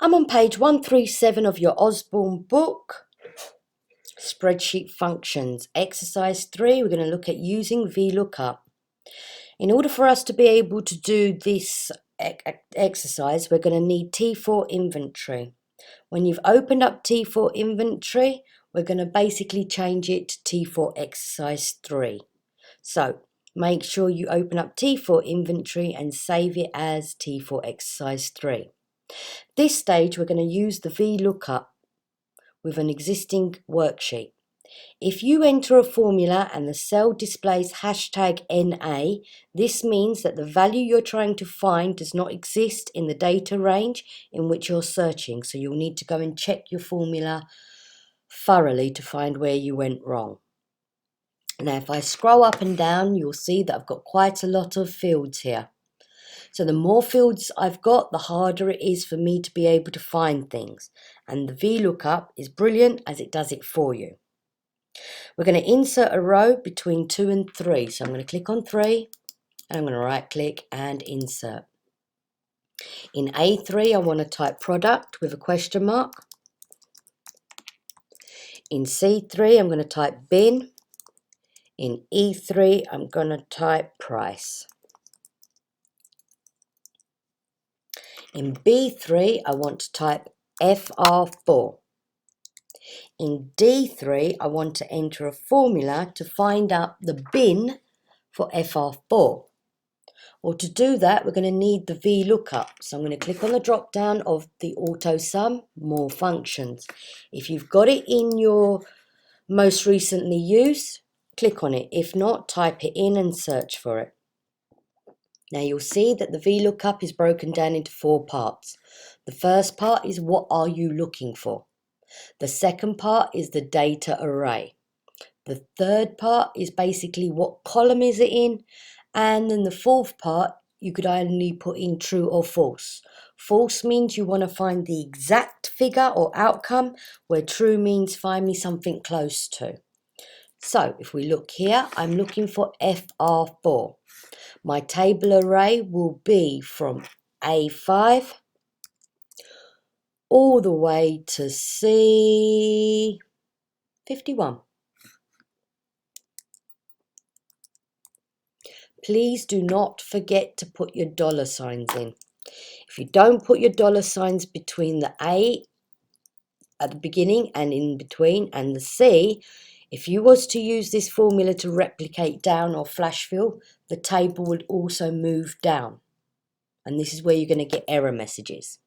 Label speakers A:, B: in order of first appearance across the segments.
A: I'm on page 137 of your Osborne book, Spreadsheet Functions. Exercise 3, we're going to look at using VLOOKUP. In order for us to be able to do this exercise, we're going to need T4 inventory. When you've opened up T4 inventory, we're going to basically change it to T4 exercise 3. So make sure you open up T4 inventory and save it as T4 exercise 3. This stage, we're going to use the VLOOKUP with an existing worksheet. If you enter a formula and the cell displays hashtag NA, this means that the value you're trying to find does not exist in the data range in which you're searching. So you'll need to go and check your formula thoroughly to find where you went wrong. Now, if I scroll up and down, you'll see that I've got quite a lot of fields here. So the more fields I've got, the harder it is for me to be able to find things. And the VLOOKUP is brilliant as it does it for you. We're going to insert a row between 2 and 3. So I'm going to click on 3 and I'm going to right click and insert. In A3, I want to type product with a question mark. In C3, I'm going to type bin. In E3, I'm going to type price. In B3, I want to type FR4. In D3, I want to enter a formula to find out the bin for FR4. Well, to do that, we're going to need the VLOOKUP. So I'm going to click on the drop down of the auto sum, more functions. If you've got it in your most recently used, click on it. If not, type it in and search for it. Now you'll see that the VLOOKUP is broken down into 4 parts. The first part is what are you looking for? The second part is the data array. The third part is basically what column is it in? And then the fourth part, you could only put in true or false. False means you want to find the exact figure or outcome, where true means find me something close to. So if we look here, I'm looking for FR4. My table array will be from A5 all the way to C51. Please do not forget to put your dollar signs in. If you don't put your dollar signs between the A at the beginning and in between and the C, if you was to use this formula to replicate down or flash fill, the table would also move down. And this is where you're going to get error messages.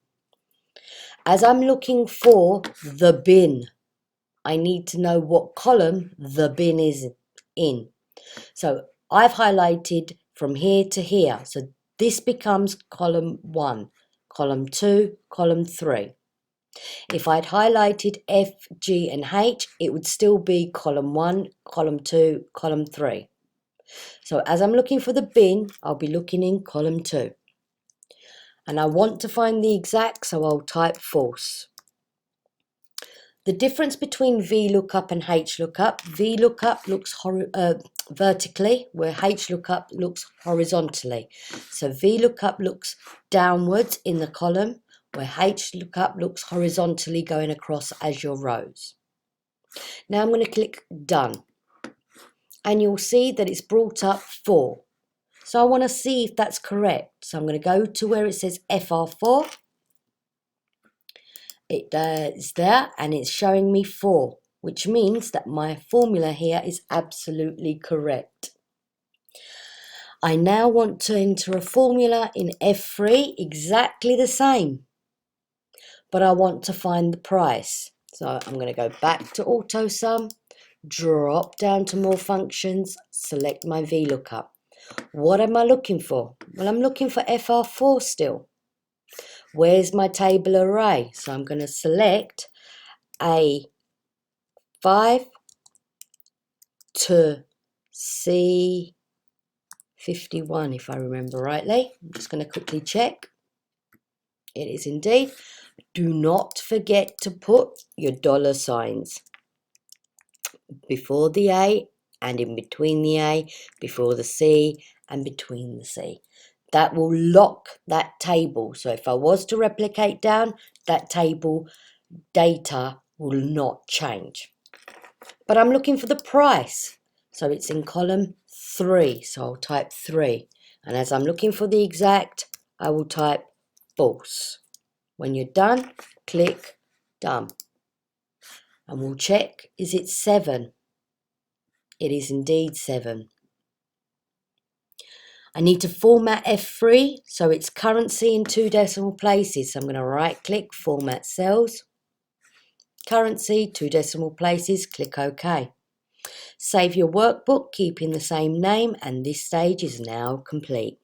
A: As I'm looking for the bin, I need to know what column the bin is in. So I've highlighted from here to here. So this becomes column 1, column 2, column 3. If I'd highlighted F, G and H, it would still be column 1, column 2, column 3. So as I'm looking for the bin, I'll be looking in column 2. And I want to find the exact, so I'll type false. The difference between VLOOKUP and HLOOKUP, VLOOKUP looks vertically, where HLOOKUP looks horizontally. So VLOOKUP looks downwards in the column, where HLOOKUP looks horizontally going across as your rows. Now I'm going to click Done. And you'll see that it's brought up 4. So I want to see if that's correct. So I'm going to go to where it says FR4. It is there and it's showing me 4, which means that my formula here is absolutely correct. I now want to enter a formula in F3 exactly the same, but I want to find the price. So I'm going to go back to auto sum, drop down to more functions, select my VLOOKUP. What am I looking for? Well, I'm looking for FR4 still. Where's my table array? So I'm going to select A5 to C51, if I remember rightly. I'm just going to quickly check. It is indeed. Do not forget to put your dollar signs before the A and in between the A, before the C and between the C. that will lock that table. So if I was to replicate down, that table data will not change. But I'm looking for the price. So it's in column 3. So I'll type 3. And as I'm looking for the exact, I will type false. When you're done, click done. And we'll check, is it 7? It is indeed 7. I need to format F3, so it's currency in 2 decimal places. So I'm going to right click, format cells, currency, 2 decimal places, click OK. Save your workbook, keeping the same name, and this stage is now complete.